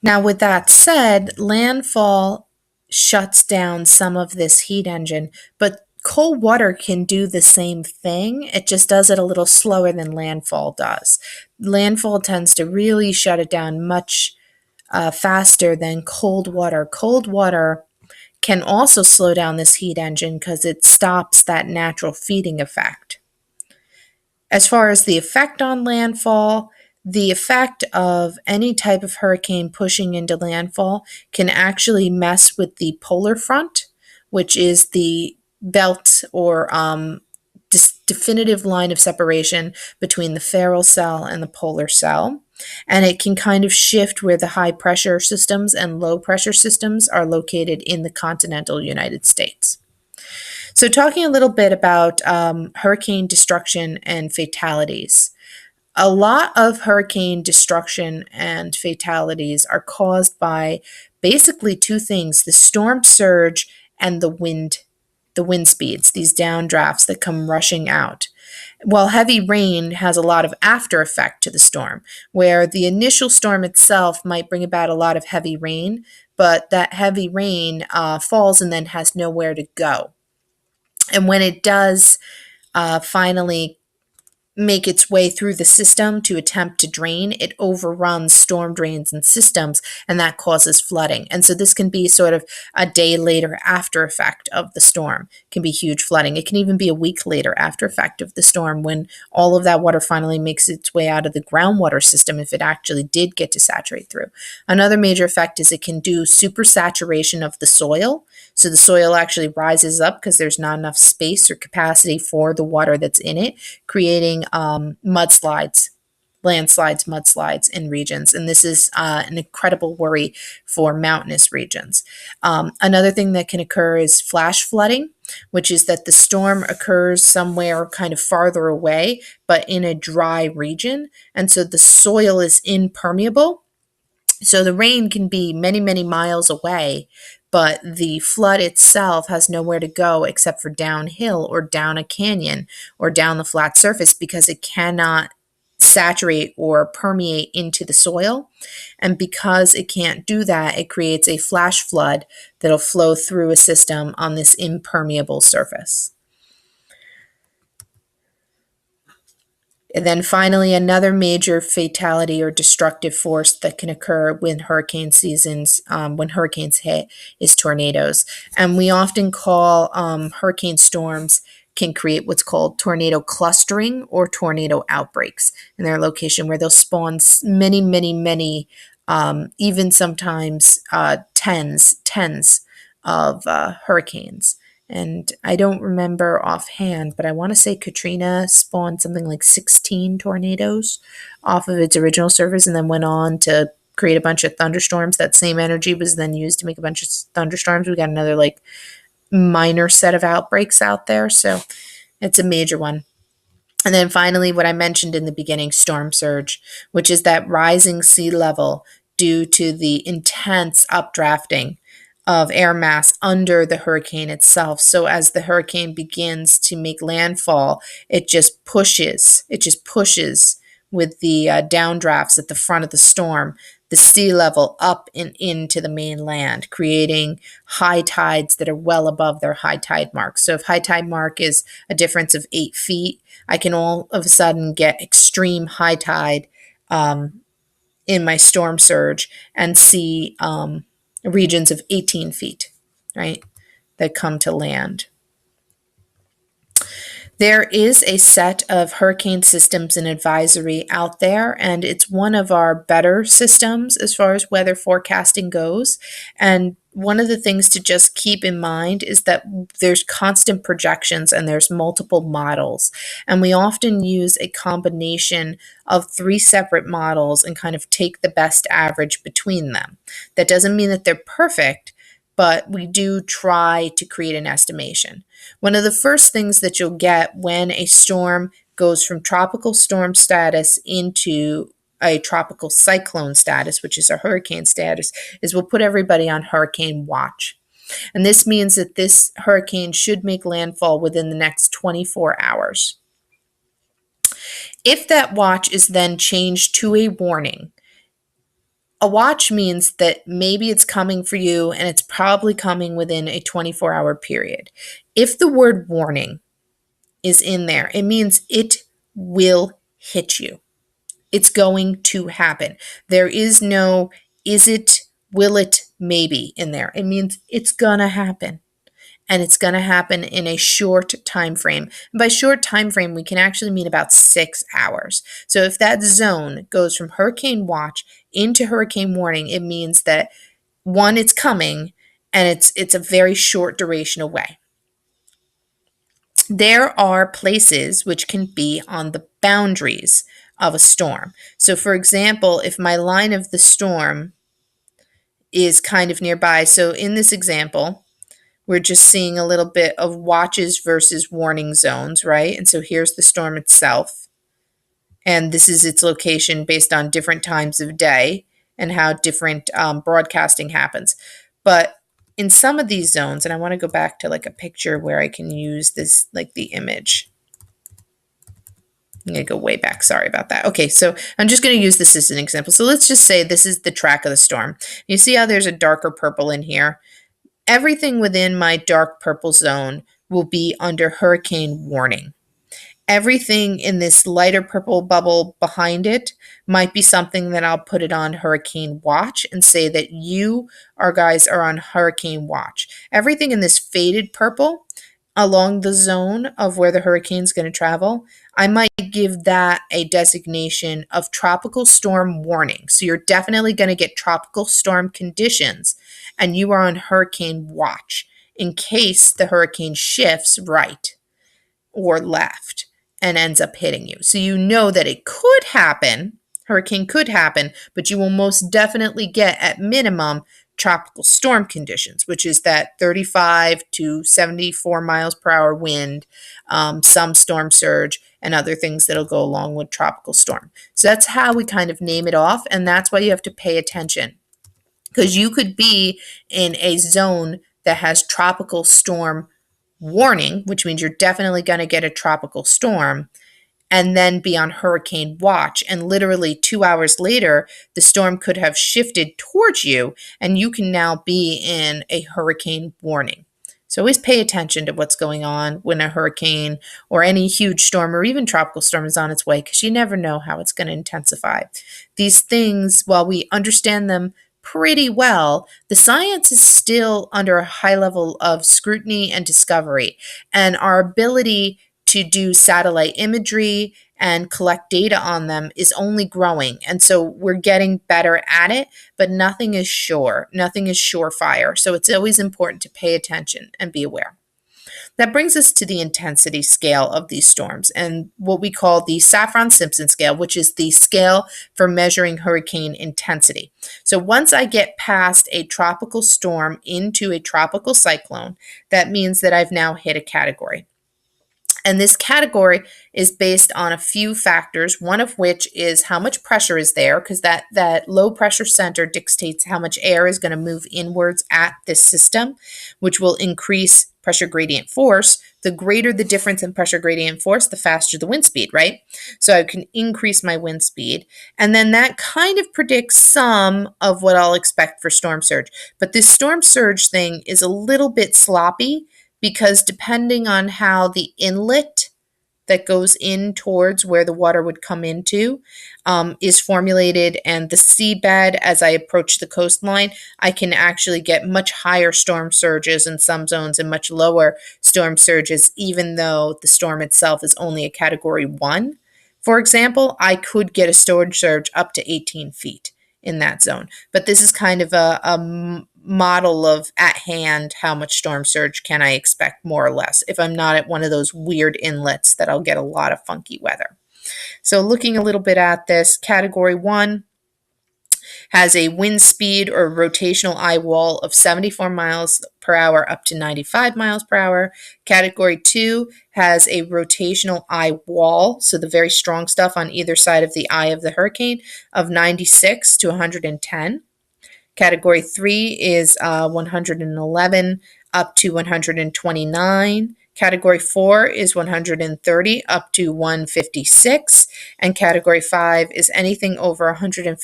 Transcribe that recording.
Now, with that said, landfall shuts down some of this heat engine, but cold water can do the same thing. It just does it a little slower than landfall does. Landfall tends to really shut it down much faster than cold water. Cold water can also slow down this heat engine because it stops that natural feeding effect. As far as the effect on landfall, the effect of any type of hurricane pushing into landfall can actually mess with the polar front, which is the belt or definitive line of separation between the feral cell and the polar cell. And it can kind of shift where the high pressure systems and low pressure systems are located in the continental United States. So, talking a little bit about hurricane destruction and fatalities. A lot of hurricane destruction and fatalities are caused by basically two things: the storm surge and the wind speeds, these downdrafts that come rushing out. While heavy rain has a lot of after effect to the storm, where the initial storm itself might bring about a lot of heavy rain, but that heavy rain falls and then has nowhere to go. And when it does finally make its way through the system to attempt to drain, it overruns storm drains and systems, and that causes flooding. And so this can be sort of a day later after effect of the storm. It can be huge flooding. It can even be a week later after effect of the storm when all of that water finally makes its way out of the groundwater system, if it actually did get to saturate through. Another major effect is it can do supersaturation of the soil. So the soil actually rises up because there's not enough space or capacity for the water that's in it, creating mudslides, landslides, mudslides in regions. And this is an incredible worry for mountainous regions. Another thing that can occur is flash flooding, which is that the storm occurs somewhere kind of farther away, but in a dry region. And so the soil is impermeable. So the rain can be many, many miles away, but the flood itself has nowhere to go except for downhill or down a canyon or down the flat surface because it cannot saturate or permeate into the soil. And because it can't do that, it creates a flash flood that'll flow through a system on this impermeable surface. And then finally, another major fatality or destructive force that can occur when hurricane seasons, when hurricanes hit, is tornadoes. And we often call hurricane storms can create what's called tornado clustering or tornado outbreaks in their location, where they'll spawn many, many, many, even sometimes tens of hurricanes. And I don't remember offhand, but I want to say Katrina spawned something like 16 tornadoes off of its original surface and then went on to create a bunch of thunderstorms. That same energy was then used to make a bunch of thunderstorms. We got another like minor set of outbreaks out there. So it's a major one. And then finally, what I mentioned in the beginning, storm surge, which is that rising sea level due to the intense updrafting of air mass under the hurricane itself. So as the hurricane begins to make landfall, it just pushes with the downdrafts at the front of the storm, the sea level up and into the mainland, creating high tides that are well above their high tide mark. So if high tide mark is a difference of 8 feet, I can all of a sudden get extreme high tide in my storm surge and see regions of 18 feet, right, that come to land. There is a set of hurricane systems and advisory out there, and it's one of our better systems as far as weather forecasting goes. And one of the things to just keep in mind is that there's constant projections and there's multiple models. And we often use a combination of 3 separate models and kind of take the best average between them. That doesn't mean that they're perfect, but we do try to create an estimation. One of the first things that you'll get when a storm goes from tropical storm status into a tropical cyclone status, which is a hurricane status, is we'll put everybody on hurricane watch. And this means that this hurricane should make landfall within the next 24 hours. If that watch is then changed to a warning, A watch means that maybe it's coming for you and it's probably coming within a 24-hour period. If the word warning is in there, it means it will hit you. It's going to happen. There is no is it, will it, maybe in there. It means it's going to happen. And it's going to happen in a short time frame. And by short time frame, we can actually mean about 6 hours. So if that zone goes from hurricane watch into hurricane warning, it means that one, it's coming, and it's a very short duration away. There are places which can be on the boundaries of a storm. So for example, if my line of the storm is kind of nearby, so in this example, we're just seeing a little bit of watches versus warning zones, right? And so here's the storm itself. And this is its location based on different times of day and how different broadcasting happens. But in some of these zones, and I want to go back to like a picture where I can use this, like the image. I'm going to go way back. Sorry about that. Okay, so I'm just going to use this as an example. So let's just say this is the track of the storm. You see how there's a darker purple in here? Everything within my dark purple zone will be under hurricane warning. Everything in this lighter purple bubble behind it might be something that I'll put it on hurricane watch and say that you guys are on hurricane watch. Everything in this faded purple along the zone of where the hurricane's going to travel, I might give that a designation of tropical storm warning. So you're definitely going to get tropical storm conditions, and you are on hurricane watch in case the hurricane shifts right or left and ends up hitting you. So you know that it could happen, hurricane could happen, but you will most definitely get at minimum tropical storm conditions, which is that 35 to 74 miles per hour wind, some storm surge, and other things that'll go along with tropical storm. So that's how we kind of name it off, and that's why you have to pay attention, because you could be in a zone that has tropical storm warning, which means you're definitely going to get a tropical storm, and then be on hurricane watch. And literally 2 hours later, the storm could have shifted towards you, and you can now be in a hurricane warning. So always pay attention to what's going on when a hurricane or any huge storm or even tropical storm is on its way, because you never know how it's going to intensify. These things, while we understand them pretty well, the science is still under a high level of scrutiny and discovery, and our ability to do satellite imagery and collect data on them is only growing. And so we're getting better at it, but nothing is sure. Nothing is surefire. So it's always important to pay attention and be aware. That brings us to the intensity scale of these storms and what we call the Saffron-Simpson scale, which is the scale for measuring hurricane intensity. So once I get past a tropical storm into a tropical cyclone, that means that I've now hit a category. And this category is based on a few factors, one of which is how much pressure is there, because that low pressure center dictates how much air is going to move inwards at this system, which will increase pressure gradient force. The greater the difference in pressure gradient force, the faster the wind speed, right? So I can increase my wind speed. And then that kind of predicts some of what I'll expect for storm surge. But this storm surge thing is a little bit sloppy, because depending on how the inlet that goes in towards where the water would come into is formulated, and the seabed as I approach the coastline, I can actually get much higher storm surges in some zones and much lower storm surges, even though the storm itself is only a category 1. For example, I could get a storm surge up to 18 feet in that zone. But this is kind of a model of at hand how much storm surge can I expect, more or less, if I'm not at one of those weird inlets that I'll get a lot of funky weather. So looking a little bit at this, category 1 has a wind speed or rotational eye wall of 74 miles per hour up to 95 miles per hour. Category 2 has a rotational eye wall, so the very strong stuff on either side of the eye of the hurricane, of 96 to 110. Category 3 is 111 up to 129. Category 4 is 130 up to 156. And Category 5 is anything over 150